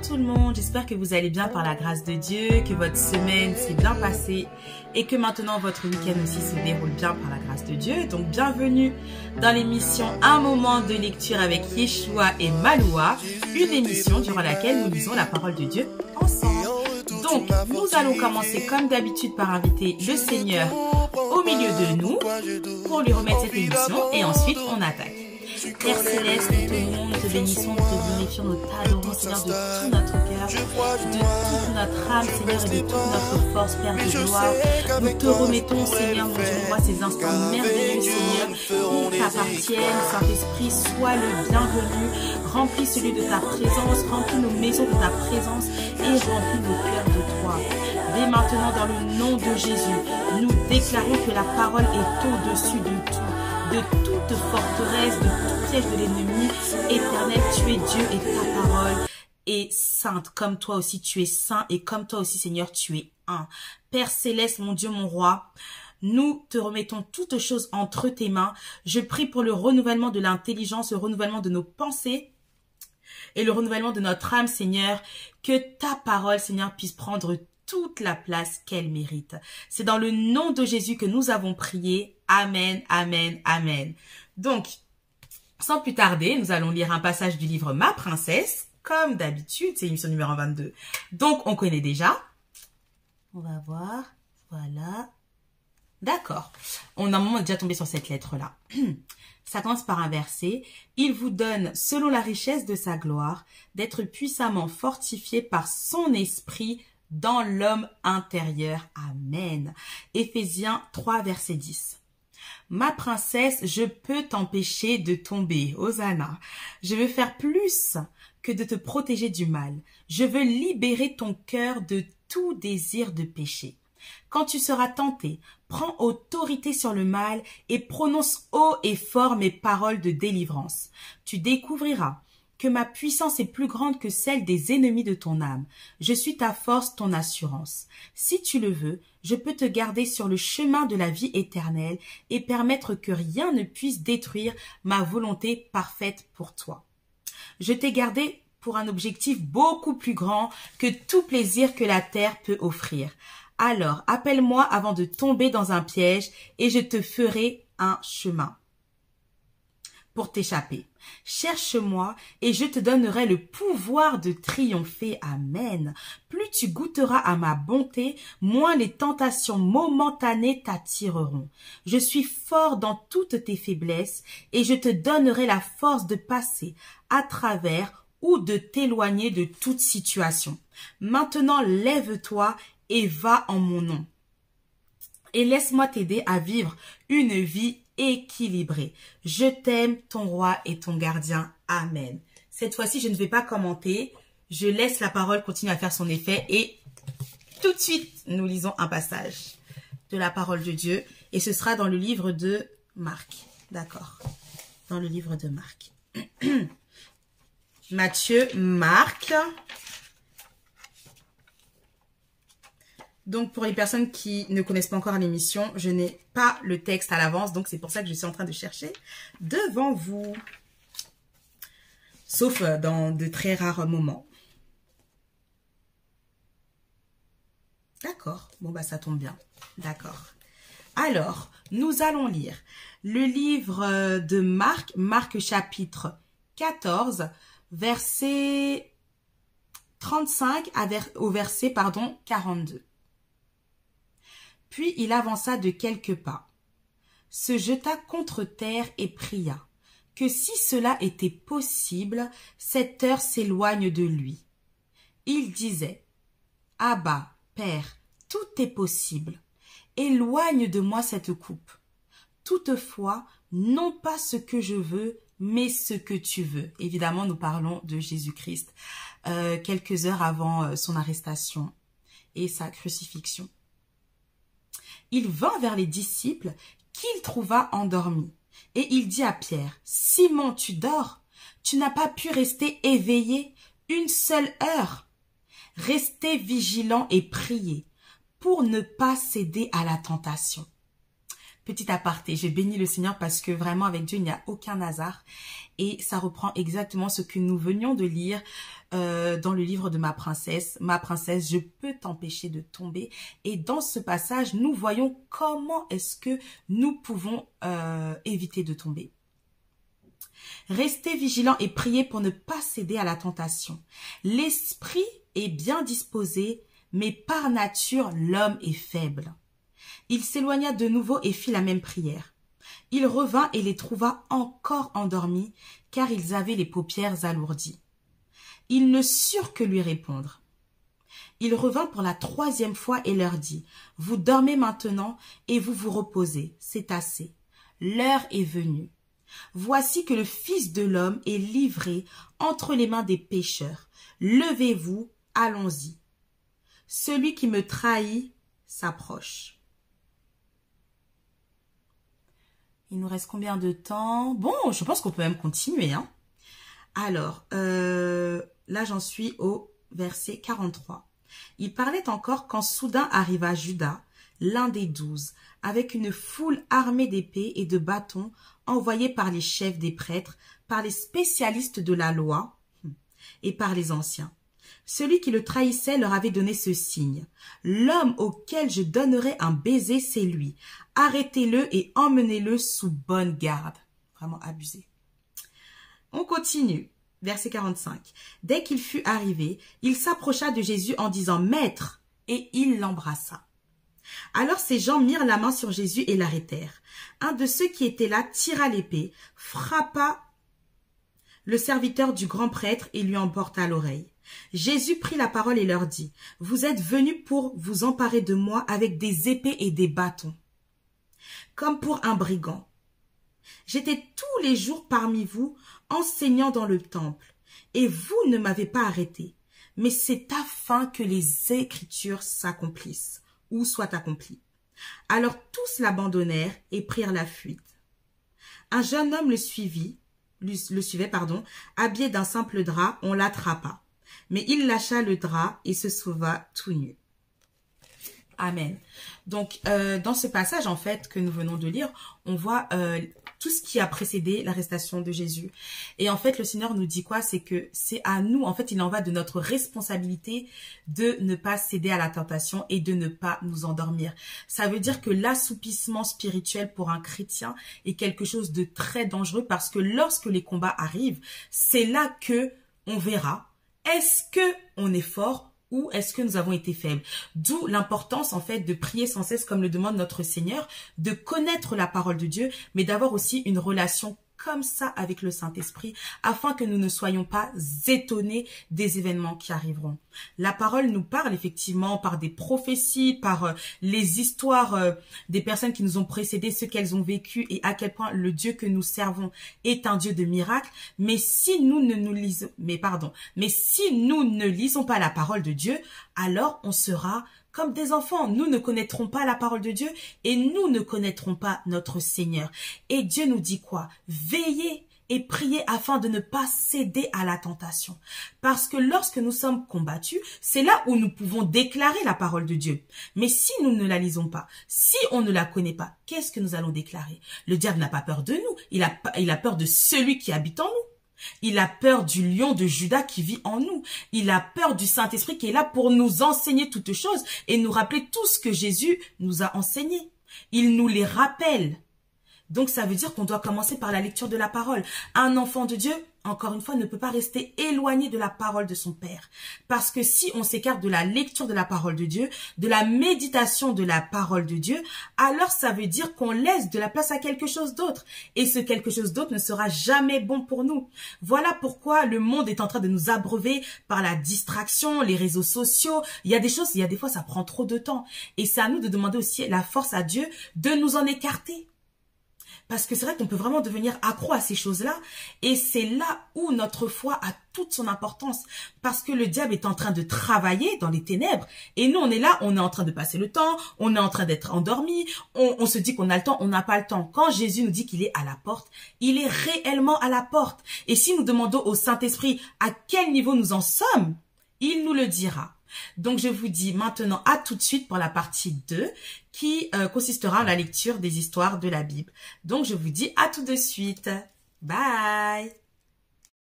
tout le monde, j'espère que vous allez bien par la grâce de Dieu, que votre semaine s'est bien passée et que maintenant votre week-end aussi se déroule bien par la grâce de Dieu. Donc bienvenue dans l'émission Un moment de lecture avec Yeshua et Maloua, une émission durant laquelle nous lisons la parole de Dieu ensemble. Donc nous allons commencer comme d'habitude par inviter le Seigneur au milieu de nous pour lui remettre cette émission et ensuite on attaque. Père Céleste, nous te bénissons, nous te glorifions, nous t'adorons, Seigneur, de tout notre cœur, de toute notre âme, Seigneur, et de toute notre force, Père de gloire. Nous te remettons, Seigneur, mon Dieu, roi, ces instants merveilleux, Seigneur, où t'appartiennent, Saint-Esprit, sois le bienvenu, remplis celui de ta présence, remplis nos maisons de ta présence et remplis nos cœurs de toi. Dès maintenant, dans le nom de Jésus, nous déclarons que la parole est au-dessus de tout. De toute forteresse, de tout piège de l'ennemi éternel, tu es Dieu et ta parole est sainte. Comme toi aussi tu es saint et comme toi aussi Seigneur tu es un. Père Céleste, mon Dieu, mon roi, nous te remettons toutes choses entre tes mains. Je prie pour le renouvellement de l'intelligence, le renouvellement de nos pensées et le renouvellement de notre âme, Seigneur. Que ta parole, Seigneur, puisse prendre toute la place qu'elle mérite. C'est dans le nom de Jésus que nous avons prié. Amen, amen, amen. Donc, sans plus tarder, nous allons lire un passage du livre Ma Princesse. Comme d'habitude, c'est l'émission numéro 22. Donc, on connaît déjà. On va voir. Voilà. D'accord. On a un moment déjà tombé sur cette lettre-là. Ça commence par un verset. Il vous donne, selon la richesse de sa gloire, d'être puissamment fortifié par son esprit dans l'homme intérieur. Amen. Éphésiens 3, verset 10. Ma princesse, je peux t'empêcher de tomber. Hosanna. Je veux faire plus que de te protéger du mal. Je veux libérer ton cœur de tout désir de péché. Quand tu seras tenté, prends autorité sur le mal et prononce haut et fort mes paroles de délivrance. Tu découvriras que ma puissance est plus grande que celle des ennemis de ton âme. Je suis ta force, ton assurance. Si tu le veux, je peux te garder sur le chemin de la vie éternelle et permettre que rien ne puisse détruire ma volonté parfaite pour toi. Je t'ai gardé pour un objectif beaucoup plus grand que tout plaisir que la terre peut offrir. Alors, appelle-moi avant de tomber dans un piège et je te ferai un chemin pour t'échapper. Cherche-moi et je te donnerai le pouvoir de triompher. Amen. Plus tu goûteras à ma bonté, moins les tentations momentanées t'attireront. Je suis fort dans toutes tes faiblesses et je te donnerai la force de passer à travers ou de t'éloigner de toute situation. Maintenant, lève-toi et va en mon nom. Et laisse-moi t'aider à vivre une vie équilibré. Je t'aime, ton roi et ton gardien. Amen. Cette fois-ci, je ne vais pas commenter. Je laisse la parole continuer à faire son effet et tout de suite, nous lisons un passage de la parole de Dieu et ce sera dans le livre de Marc. D'accord. Dans le livre de Marc. Matthieu, Marc. Donc, pour les personnes qui ne connaissent pas encore l'émission, je n'ai pas le texte à l'avance. Donc, c'est pour ça que je suis en train de chercher devant vous. Sauf dans de très rares moments. D'accord. Bon, bah, ça tombe bien. D'accord. Alors, nous allons lire le livre de Marc, Marc chapitre 14, verset 35 au verset 42. Puis il avança de quelques pas, se jeta contre terre et pria que si cela était possible, cette heure s'éloigne de lui. Il disait, « Abba, Père, tout est possible. Éloigne de moi cette coupe. Toutefois, non pas ce que je veux, mais ce que tu veux. » Évidemment, nous parlons de Jésus-Christ, quelques heures avant son arrestation et sa crucifixion. Il vint vers les disciples qu'il trouva endormis. Et il dit à Pierre, « Simon, tu dors? Tu n'as pas pu rester éveillé une seule heure? Restez vigilants et priez pour ne pas céder à la tentation. Petit aparté, je bénis le Seigneur parce que vraiment avec Dieu, il n'y a aucun hasard. Et ça reprend exactement ce que nous venions de lire dans le livre de ma princesse. Ma princesse, je peux t'empêcher de tomber. Et dans ce passage, nous voyons comment est-ce que nous pouvons éviter de tomber. Restez vigilants et priez pour ne pas céder à la tentation. L'esprit est bien disposé, mais par nature, l'homme est faible. Il s'éloigna de nouveau et fit la même prière. Il revint et les trouva encore endormis, car ils avaient les paupières alourdies. Ils ne surent que lui répondre. Il revint pour la 3e fois et leur dit, « Vous dormez maintenant et vous vous reposez, c'est assez. L'heure est venue. Voici que le Fils de l'homme est livré entre les mains des pécheurs. Levez-vous, allons-y. Celui qui me trahit s'approche. » Il nous reste combien de temps? Bon, je pense qu'on peut même continuer. Hein. Alors, là j'en suis au verset 43. Il parlait encore quand soudain arriva Judas, l'un des 12, avec une foule armée d'épées et de bâtons envoyés par les chefs des prêtres, par les spécialistes de la loi et par les anciens. Celui qui le trahissait leur avait donné ce signe. L'homme auquel je donnerai un baiser, c'est lui. Arrêtez-le et emmenez-le sous bonne garde. Vraiment abusé. On continue. Verset 45. Dès qu'il fut arrivé, il s'approcha de Jésus en disant « Maître !» et il l'embrassa. Alors ces gens mirent la main sur Jésus et l'arrêtèrent. Un de ceux qui étaient là tira l'épée, frappa le serviteur du grand prêtre et lui emporta l'oreille. Jésus prit la parole et leur dit, « Vous êtes venus pour vous emparer de moi avec des épées et des bâtons, comme pour un brigand. J'étais tous les jours parmi vous, enseignant dans le temple, et vous ne m'avez pas arrêté, mais c'est afin que les Écritures s'accomplissent, ou soient accomplies. » Alors tous l'abandonnèrent et prirent la fuite. Un jeune homme le suivait, habillé d'un simple drap, on l'attrapa. Mais il lâcha le drap et se sauva tout nu. Amen. Donc, dans ce passage, en fait, que nous venons de lire, on voit tout ce qui a précédé l'arrestation de Jésus. Et en fait, le Seigneur nous dit quoi? C'est que c'est à nous, en fait, il en va de notre responsabilité de ne pas céder à la tentation et de ne pas nous endormir. Ça veut dire que l'assoupissement spirituel pour un chrétien est quelque chose de très dangereux parce que lorsque les combats arrivent, c'est là que on verra est-ce que on est fort ou est-ce que nous avons été faibles? D'où l'importance en fait de prier sans cesse comme le demande notre Seigneur, de connaître la parole de Dieu, mais d'avoir aussi une relation comme ça avec le Saint-Esprit, afin que nous ne soyons pas étonnés des événements qui arriveront. La parole nous parle effectivement par des prophéties, par les histoires des personnes qui nous ont précédés, ce qu'elles ont vécu et à quel point le Dieu que nous servons est un Dieu de miracles. Mais si nous ne lisons pas la parole de Dieu, alors on sera comme des enfants. Nous ne connaîtrons pas la parole de Dieu et nous ne connaîtrons pas notre Seigneur. Et Dieu nous dit quoi? Veillez et priez afin de ne pas céder à la tentation. Parce que lorsque nous sommes combattus, c'est là où nous pouvons déclarer la parole de Dieu. Mais si nous ne la lisons pas, si on ne la connaît pas, qu'est-ce que nous allons déclarer? Le diable n'a pas peur de nous, il a peur de celui qui habite en nous. Il a peur du lion de Juda qui vit en nous. Il a peur du Saint-Esprit qui est là pour nous enseigner toutes choses et nous rappeler tout ce que Jésus nous a enseigné. Il nous les rappelle. Donc ça veut dire qu'on doit commencer par la lecture de la parole. Un enfant de Dieu, encore une fois, ne peut pas rester éloigné de la parole de son Père. Parce que si on s'écarte de la lecture de la parole de Dieu, de la méditation de la parole de Dieu, alors ça veut dire qu'on laisse de la place à quelque chose d'autre. Et ce quelque chose d'autre ne sera jamais bon pour nous. Voilà pourquoi le monde est en train de nous abreuver par la distraction, les réseaux sociaux. Il y a des fois, ça prend trop de temps. Et c'est à nous de demander aussi la force à Dieu de nous en écarter. Parce que c'est vrai qu'on peut vraiment devenir accro à ces choses-là. Et c'est là où notre foi a toute son importance. Parce que le diable est en train de travailler dans les ténèbres. Et nous, on est là, on est en train de passer le temps. On est en train d'être endormi. On se dit qu'on a le temps, on n'a pas le temps. Quand Jésus nous dit qu'il est à la porte, il est réellement à la porte. Et si nous demandons au Saint-Esprit à quel niveau nous en sommes, il nous le dira. Donc, je vous dis maintenant à tout de suite pour la partie 2 qui consistera en la lecture des histoires de la Bible. Donc, je vous dis à tout de suite. Bye!